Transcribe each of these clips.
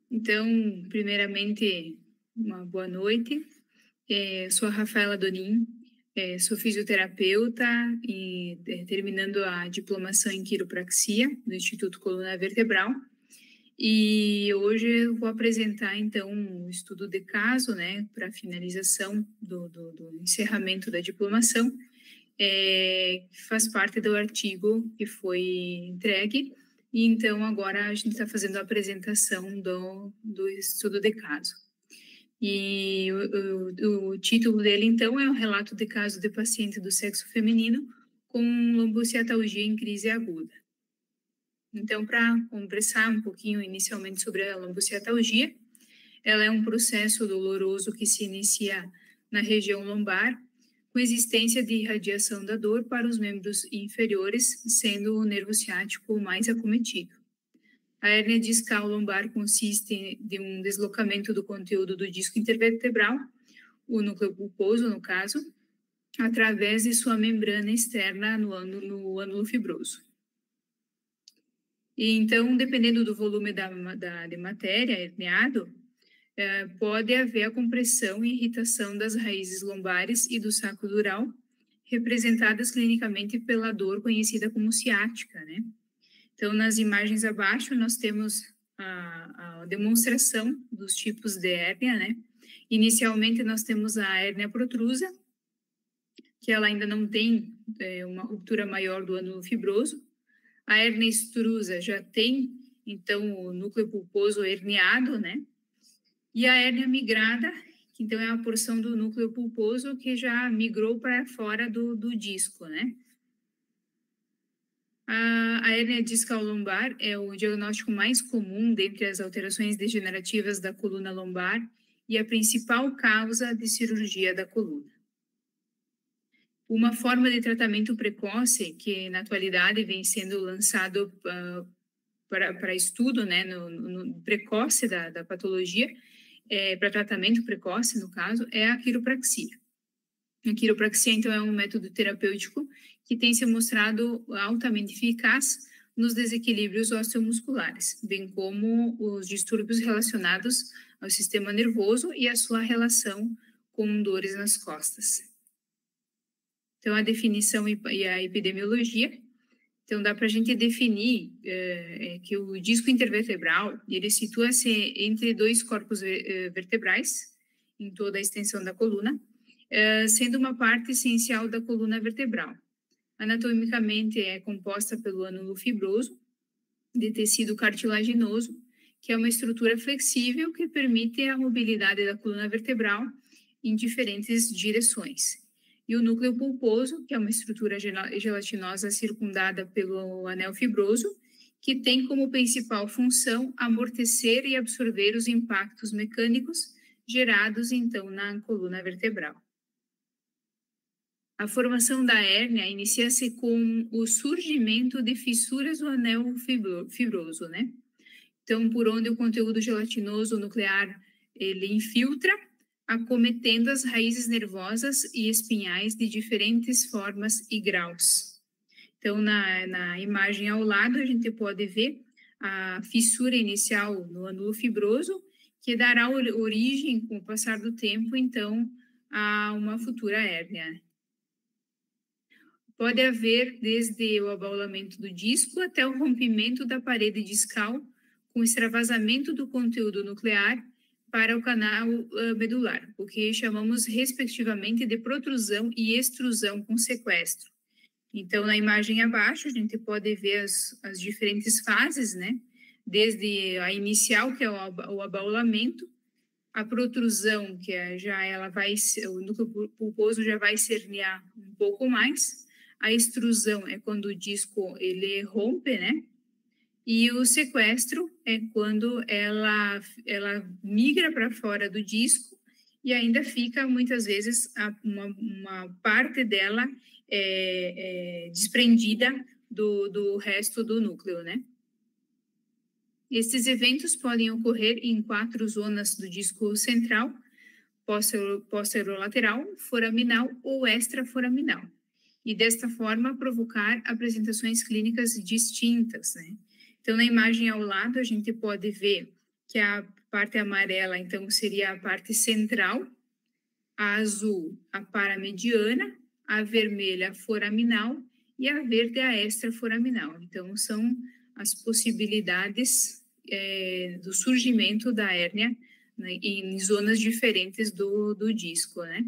Então, primeiramente, uma boa noite. Sou a Rafaela Donin, sou fisioterapeuta e terminando a diplomação em quiropraxia do Instituto Coluna Vertebral. E hoje eu vou apresentar, então, um estudo de caso, né, para finalização do encerramento da diplomação, que faz parte do artigo que foi entregue. E então, agora a gente está fazendo a apresentação do estudo de caso. E o título dele, então, é um relato de caso de paciente do sexo feminino com lombociatalgia em crise aguda. Então, para conversar um pouquinho inicialmente sobre a lombociatalgia, ela é um processo doloroso que se inicia na região lombar, com existência de irradiação da dor para os membros inferiores, sendo o nervo ciático o mais acometido. A hérnia discal lombar consiste de um deslocamento do conteúdo do disco intervertebral, o núcleo pulposo, no caso, através de sua membrana externa no ânulo fibroso. E então, dependendo do volume de matéria herniado, pode haver a compressão e irritação das raízes lombares e do saco dural, representadas clinicamente pela dor conhecida como ciática, né? Então, nas imagens abaixo, nós temos a demonstração dos tipos de hérnia, né? Inicialmente, nós temos a hérnia protrusa, que ela ainda não tem uma ruptura maior do ânulo fibroso. A hérnia extrusa já tem, então, o núcleo pulposo herniado, né? E a hérnia migrada, que então é a porção do núcleo pulposo que migrou para fora do disco, né? A hérnia discal lombar é o diagnóstico mais comum dentre as alterações degenerativas da coluna lombar e a principal causa de cirurgia da coluna. Uma forma de tratamento precoce, que na atualidade vem sendo lançado para estudo, né, no precoce da patologia, para tratamento precoce, no caso, é a quiropraxia. A quiropraxia, então, é um método terapêutico que tem se mostrado altamente eficaz nos desequilíbrios osteomusculares, bem como os distúrbios relacionados ao sistema nervoso e a sua relação com dores nas costas. Então, a definição e a epidemiologia. Então, dá para a gente definir que o disco intervertebral, ele situa-se entre dois corpos vertebrais, em toda a extensão da coluna, sendo uma parte essencial da coluna vertebral. Anatomicamente, é composta pelo ânulo fibroso, de tecido cartilaginoso, que é uma estrutura flexível que permite a mobilidade da coluna vertebral em diferentes direções. E o núcleo pulposo, que é uma estrutura gelatinosa circundada pelo anel fibroso, que tem como principal função amortecer e absorver os impactos mecânicos gerados, então, na coluna vertebral. A formação da hérnia inicia-se com o surgimento de fissuras do anel fibroso, né? Então, por onde o conteúdo gelatinoso nuclear ele infiltra, acometendo as raízes nervosas e espinhais de diferentes formas e graus. Então, na imagem ao lado, a gente pode ver a fissura inicial no ânulo fibroso, que dará origem, com o passar do tempo, então, a uma futura hérnia. Pode haver desde o abaulamento do disco até o rompimento da parede discal, com extravasamento do conteúdo nuclear para o canal medular, o que chamamos respectivamente de protrusão e extrusão com sequestro. Então, na imagem abaixo, a gente pode ver as diferentes fases, né? Desde a inicial, que é o abaulamento, a protrusão, que o núcleo pulposo já vai se herniar um pouco mais. A extrusão é quando o disco ele rompe, né? E o sequestro é quando ela migra para fora do disco e ainda fica, muitas vezes, uma parte dela desprendida do resto do núcleo, né? Esses eventos podem ocorrer em 4 zonas do disco central, posterolateral, foraminal ou extraforaminal, e desta forma provocar apresentações clínicas distintas, né? Então, na imagem ao lado, a gente pode ver que a parte amarela, então, seria a parte central, a azul, a paramediana, a vermelha, a foraminal, e a verde, a extraforaminal. Então, são as possibilidades do surgimento da hérnia, né, em zonas diferentes do disco, né?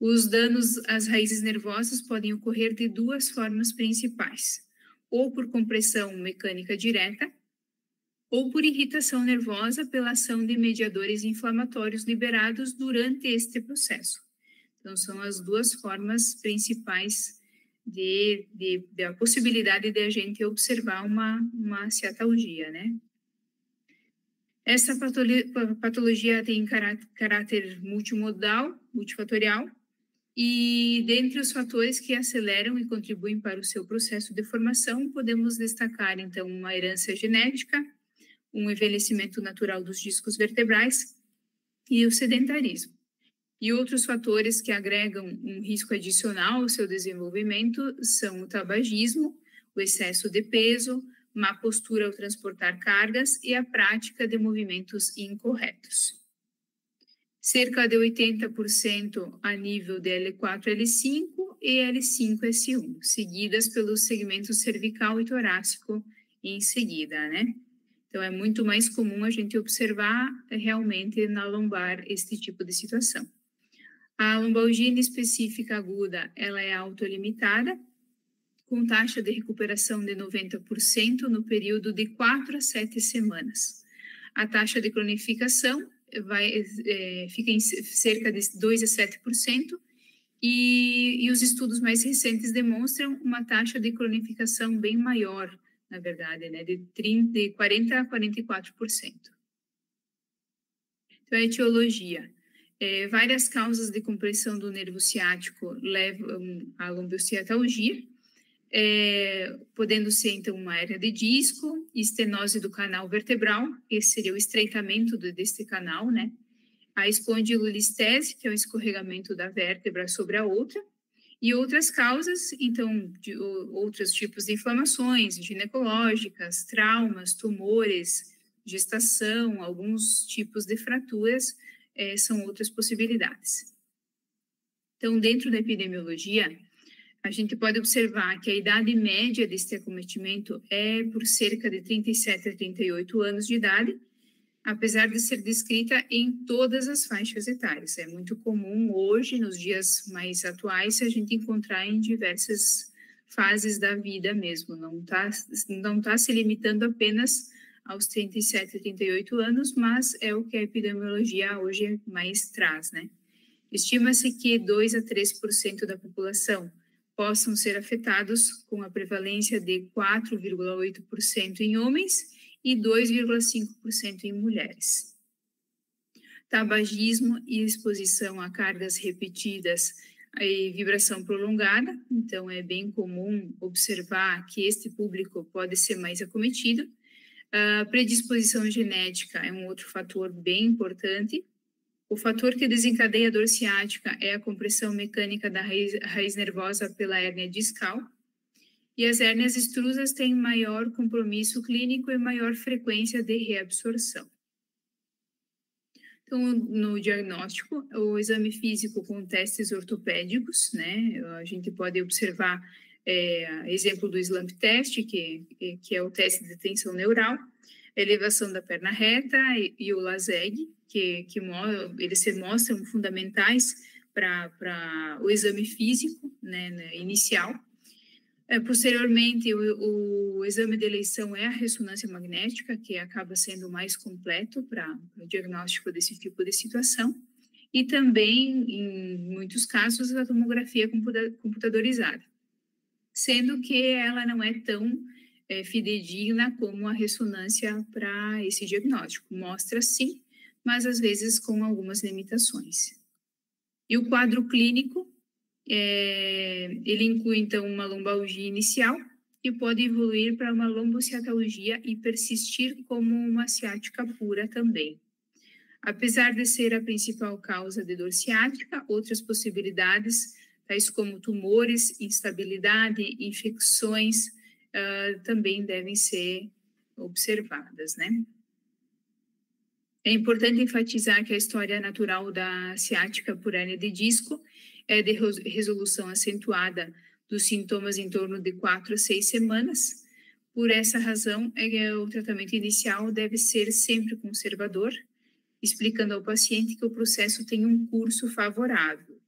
Os danos às raízes nervosas podem ocorrer de duas formas principais: ou por compressão mecânica direta, ou por irritação nervosa pela ação de mediadores inflamatórios liberados durante este processo. Então, são as duas formas principais da possibilidade de a gente observar uma ciatalgia, né? Essa patologia tem caráter multimodal, multifatorial, e dentre os fatores que aceleram e contribuem para o seu processo de formação, podemos destacar, então, uma herança genética, um envelhecimento natural dos discos vertebrais e o sedentarismo. E outros fatores que agregam um risco adicional ao seu desenvolvimento são o tabagismo, o excesso de peso, má postura ao transportar cargas e a prática de movimentos incorretos. Cerca de 80% a nível de L4, L5 e L5, S1, seguidas pelo segmento cervical e torácico em seguida, né? Então, é muito mais comum a gente observar realmente na lombar este tipo de situação. A lombalgia específica aguda, ela é autolimitada, com taxa de recuperação de 90% no período de 4 a 7 semanas. A taxa de cronificação fica em cerca de 2 a 7%, e os estudos mais recentes demonstram uma taxa de cronificação bem maior, na verdade, né, de 40 a 44%. Então, a etiologia. Várias causas de compressão do nervo ciático levam à lombociatalgia, podendo ser, então, uma hérnia de disco, estenose do canal vertebral, esse seria o estreitamento deste canal, né? A espondilolistese, que é o escorregamento da vértebra sobre a outra, e outras causas, então, de outros tipos de inflamações ginecológicas, traumas, tumores, gestação, alguns tipos de fraturas, são outras possibilidades. Então, dentro da epidemiologia, a gente pode observar que a idade média deste acometimento é por cerca de 37 a 38 anos de idade, apesar de ser descrita em todas as faixas etárias. É muito comum hoje, nos dias mais atuais, a gente encontrar em diversas fases da vida mesmo. Não tá se limitando apenas aos 37 a 38 anos, mas é o que a epidemiologia hoje mais traz, né? Estima-se que 2 a 3% da população possam ser afetados, com a prevalência de 4,8% em homens e 2,5% em mulheres. Tabagismo e exposição a cargas repetidas e vibração prolongada, então é bem comum observar que este público pode ser mais acometido. A predisposição genética é um outro fator bem importante. O fator que desencadeia a dor ciática é a compressão mecânica da raiz nervosa pela hérnia discal. E as hérnias extrusas têm maior compromisso clínico e maior frequência de reabsorção. Então, no diagnóstico, o exame físico com testes ortopédicos, né? A gente pode observar exemplo do SLAMP test, que é o teste de tensão neural, a elevação da perna reta e o LASEG, que eles se mostram fundamentais para o exame físico, né, inicial. Posteriormente, o exame de eleição é a ressonância magnética, que acaba sendo mais completo para o diagnóstico desse tipo de situação, e também, em muitos casos, a tomografia computadorizada, sendo que ela não é tão fidedigna como a ressonância para esse diagnóstico. Mostra sim, mas às vezes com algumas limitações. E o quadro clínico, ele inclui, então, uma lombalgia inicial e pode evoluir para uma lombociatalgia e persistir como uma ciática pura também. Apesar de ser a principal causa de dor ciática, outras possibilidades, tais como tumores, instabilidade, infecções, também devem ser observadas, né? É importante enfatizar que a história natural da ciática por hérnia de disco é de resolução acentuada dos sintomas em torno de 4 a 6 semanas. Por essa razão, o tratamento inicial deve ser sempre conservador, explicando ao paciente que o processo tem um curso favorável.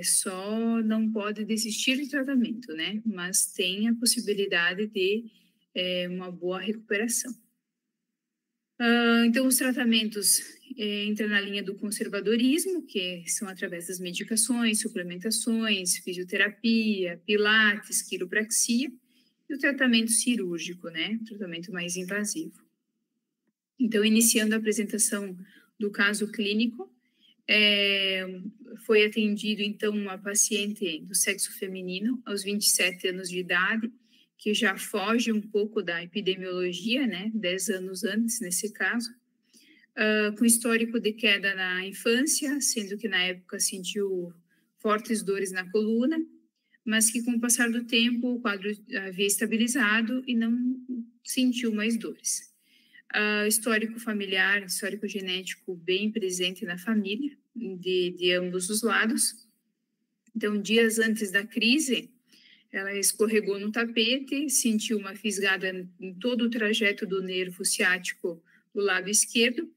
Só não pode desistir do tratamento, né? Mas tem a possibilidade de uma boa recuperação. Então, os tratamentos entram na linha do conservadorismo, que são através das medicações, suplementações, fisioterapia, pilates, quiropraxia, e o tratamento cirúrgico, né? Tratamento mais invasivo. Então, iniciando a apresentação do caso clínico, foi atendido, então, uma paciente do sexo feminino, aos 27 anos de idade, que já foge um pouco da epidemiologia, né, 10 anos antes, nesse caso, com histórico de queda na infância, sendo que na época sentiu fortes dores na coluna, mas que com o passar do tempo o quadro havia estabilizado e não sentiu mais dores. Histórico familiar, histórico genético bem presente na família, de ambos os lados. Então, dias antes da crise, ela escorregou no tapete, sentiu uma fisgada em todo o trajeto do nervo ciático do lado esquerdo,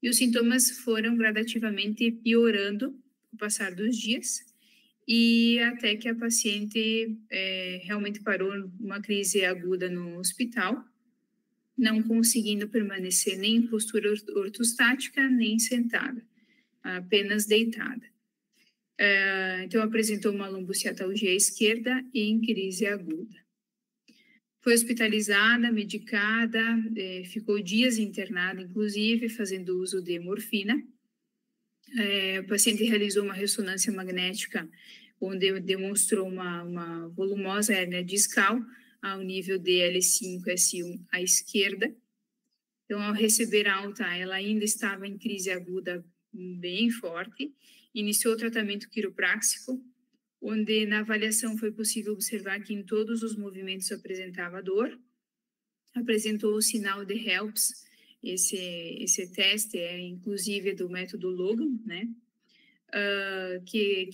e os sintomas foram gradativamente piorando com o passar dos dias, e até que a paciente realmente parou numa crise aguda no hospital, não conseguindo permanecer nem em postura ortostática, nem sentada, apenas deitada. Então, apresentou uma lombociatalgia esquerda e em crise aguda. Foi hospitalizada, medicada, ficou dias internada, inclusive, fazendo uso de morfina. O paciente realizou uma ressonância magnética, onde demonstrou uma volumosa hérnia discal, ao nível de L5-S1 à esquerda. Então, ao receber alta, ela ainda estava em crise aguda bem forte, iniciou o tratamento quiropráxico, onde na avaliação foi possível observar que em todos os movimentos apresentava dor, apresentou o sinal de HELPS, esse teste é inclusive do método Logan, né? Que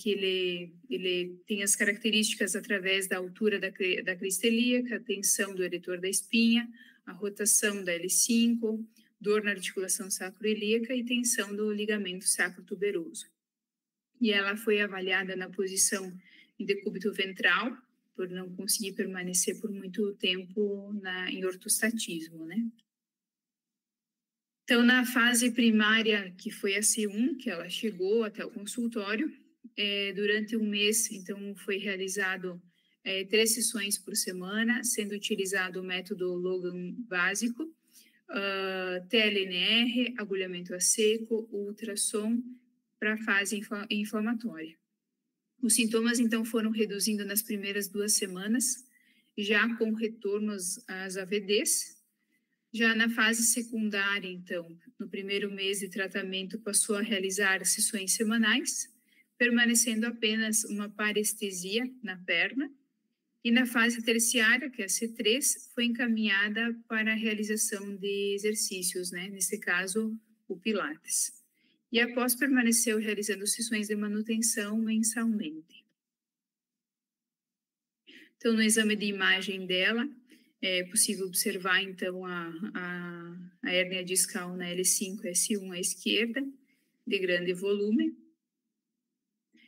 ele tem as características através da altura da crista ilíaca, a tensão do eretor da espinha, a rotação da L5, dor na articulação sacroiliaca e tensão do ligamento sacrotuberoso. E ela foi avaliada na posição em decúbito ventral, por não conseguir permanecer por muito tempo em ortostatismo, né? Então, na fase primária, que foi a C1, que ela chegou até o consultório, durante um mês, então, foi realizado 3 sessões por semana, sendo utilizado o método Logan básico, TLNR, agulhamento a seco, ultrassom, para a fase inflamatória. Os sintomas, então, foram reduzindo nas primeiras 2 semanas, já com retorno às AVDs. Já na fase secundária, então, no primeiro mês de tratamento, passou a realizar sessões semanais, permanecendo apenas uma parestesia na perna. E na fase terciária, que é a C3, foi encaminhada para a realização de exercícios, né? Nesse caso, o Pilates. E após permaneceu realizando sessões de manutenção mensalmente. Então, no exame de imagem dela, é possível observar, então, a hérnia discal na L5-S1 à esquerda, de grande volume.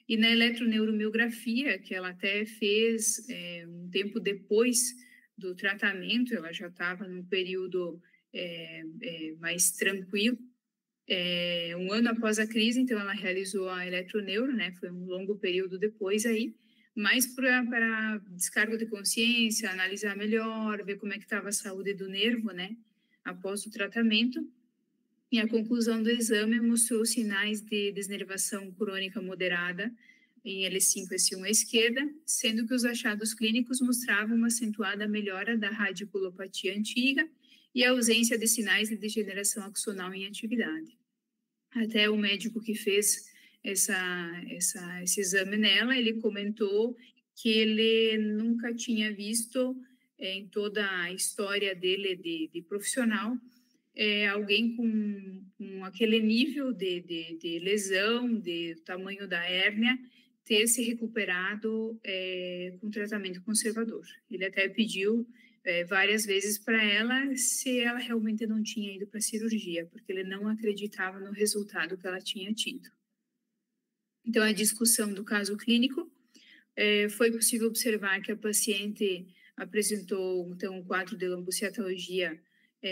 E na eletroneuromiografia, que ela até fez um tempo depois do tratamento, ela já estava num período mais tranquilo, 1 ano após a crise, então ela realizou a eletroneuro, né? Foi um longo período depois aí, mas para descargo de consciência, analisar melhor, ver como é que estava a saúde do nervo, né? Após o tratamento. E a conclusão do exame mostrou sinais de desnervação crônica moderada em L5-S1 à esquerda, sendo que os achados clínicos mostravam uma acentuada melhora da radiculopatia antiga e a ausência de sinais de degeneração axonal em atividade. Até o médico que fez esse exame nela, ele comentou que ele nunca tinha visto em toda a história dele de profissional alguém com aquele nível de lesão, de tamanho da hérnia, ter se recuperado com tratamento conservador. Ele até pediu várias vezes para ela se ela realmente não tinha ido para a cirurgia, porque ele não acreditava no resultado que ela tinha tido. Então, a discussão do caso clínico, foi possível observar que a paciente apresentou, então, um quadro de lombociatalgia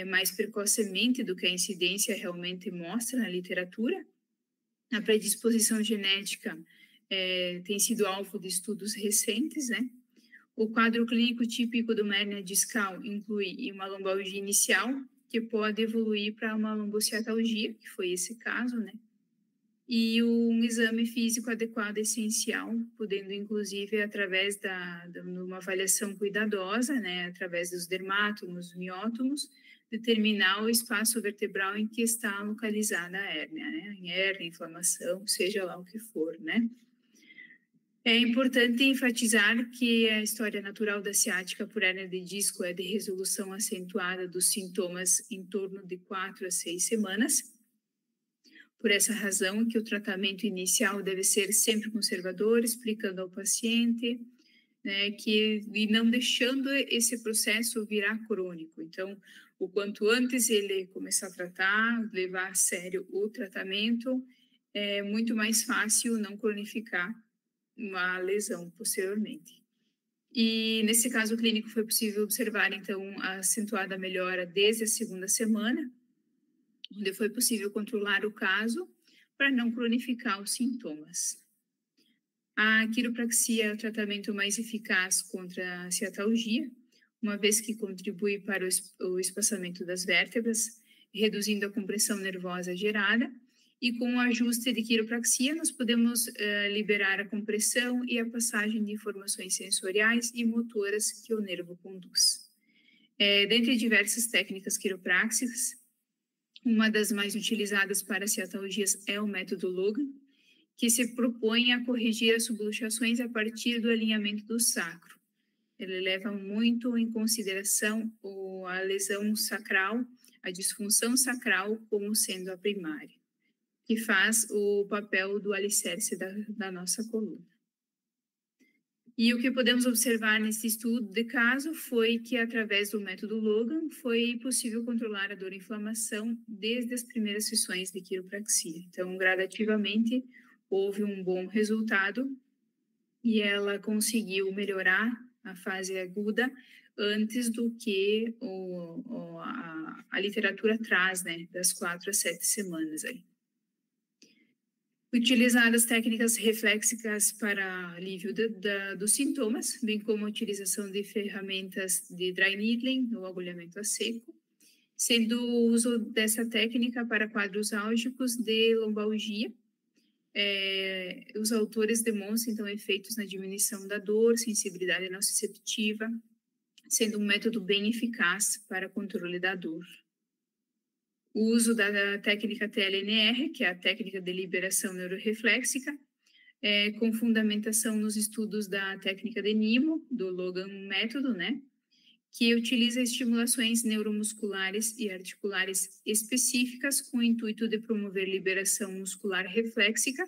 mais precocemente do que a incidência realmente mostra na literatura. A predisposição genética tem sido alvo de estudos recentes, né? O quadro clínico típico de uma hérnia discal inclui uma lombalgia inicial, que pode evoluir para uma lombociatalgia, que foi esse caso, né? E um exame físico adequado é essencial, podendo, inclusive, através de uma avaliação cuidadosa, né, através dos dermátomos, miótomos, determinar o espaço vertebral em que está localizada a hérnia, né, em hérnia, inflamação, seja lá o que for, né. É importante enfatizar que a história natural da ciática por hérnia de disco é de resolução acentuada dos sintomas em torno de 4 a 6 semanas. Por essa razão que o tratamento inicial deve ser sempre conservador, explicando ao paciente, né, e não deixando esse processo virar crônico. Então, o quanto antes ele começar a tratar, levar a sério o tratamento, é muito mais fácil não cronificar uma lesão posteriormente. E nesse caso clínico foi possível observar, então, a acentuada melhora desde a segunda semana, onde foi possível controlar o caso para não cronificar os sintomas. A quiropraxia é o tratamento mais eficaz contra a ciatalgia, uma vez que contribui para o espaçamento das vértebras, reduzindo a compressão nervosa gerada, e com o ajuste de quiropraxia nós podemos liberar a compressão e a passagem de informações sensoriais e motoras que o nervo conduz. Dentre diversas técnicas quiropráxicas, uma das mais utilizadas para ciatalgias é o método Logan, que se propõe a corrigir as subluxações a partir do alinhamento do sacro. Ele leva muito em consideração a lesão sacral, a disfunção sacral como sendo a primária, que faz o papel do alicerce da nossa coluna. E o que podemos observar nesse estudo de caso foi que, através do método Logan, foi possível controlar a dor e inflamação desde as primeiras sessões de quiropraxia. Então, gradativamente, houve um bom resultado e ela conseguiu melhorar a fase aguda antes do que a literatura traz, né, das 4 a 7 semanas aí. Utilizadas técnicas reflexivas para alívio dos sintomas, bem como a utilização de ferramentas de dry needling, ou agulhamento a seco, sendo o uso dessa técnica para quadros álgicos de lombalgia. Os autores demonstram, então, efeitos na diminuição da dor, sensibilidade nociceptiva, sendo um método bem eficaz para controle da dor. O uso da técnica TLNR, que é a técnica de liberação neuroreflexica, com fundamentação nos estudos da técnica de NIMO, do Logan método, né, que utiliza estimulações neuromusculares e articulares específicas com o intuito de promover liberação muscular reflexica,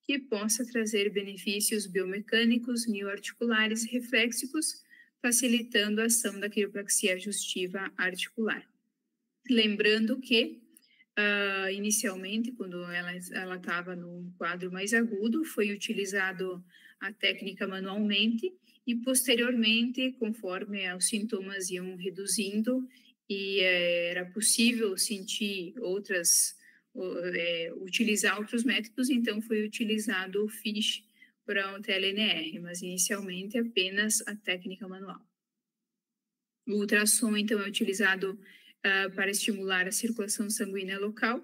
que possa trazer benefícios biomecânicos, mioarticulares reflexicos, facilitando a ação da quiropraxia ajustiva articular. Lembrando que, inicialmente, quando ela estava num quadro mais agudo, foi utilizado a técnica manualmente e, posteriormente, conforme os sintomas iam reduzindo e era possível sentir utilizar outros métodos, então foi utilizado o FISH para o TLNR, mas inicialmente apenas a técnica manual. O ultrassom, então, é utilizado para estimular a circulação sanguínea local,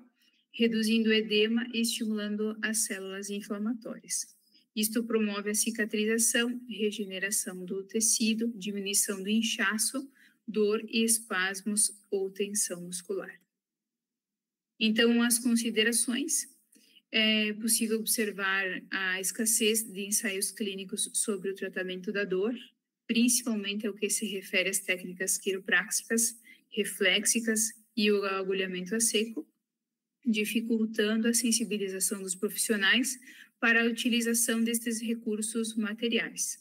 reduzindo o edema e estimulando as células inflamatórias. Isto promove a cicatrização, regeneração do tecido, diminuição do inchaço, dor e espasmos ou tensão muscular. Então, as considerações: é possível observar a escassez de ensaios clínicos sobre o tratamento da dor, principalmente ao que se refere às técnicas quiropráxicas, reflexicas e o agulhamento a seco. dificultando a sensibilização dos profissionais para a utilização destes recursos materiais.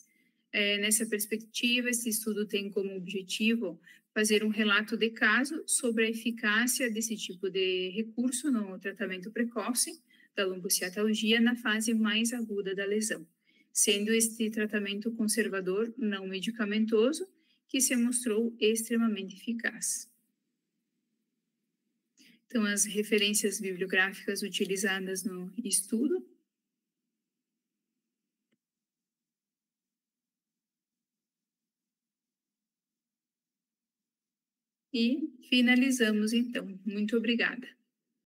Nessa perspectiva, esse estudo tem como objetivo fazer um relato de caso sobre a eficácia desse tipo de recurso no tratamento precoce da lombociatalgia na fase mais aguda da lesão, sendo este tratamento conservador não medicamentoso que se mostrou extremamente eficaz. Então, as referências bibliográficas utilizadas no estudo. E finalizamos, então. Muito obrigada.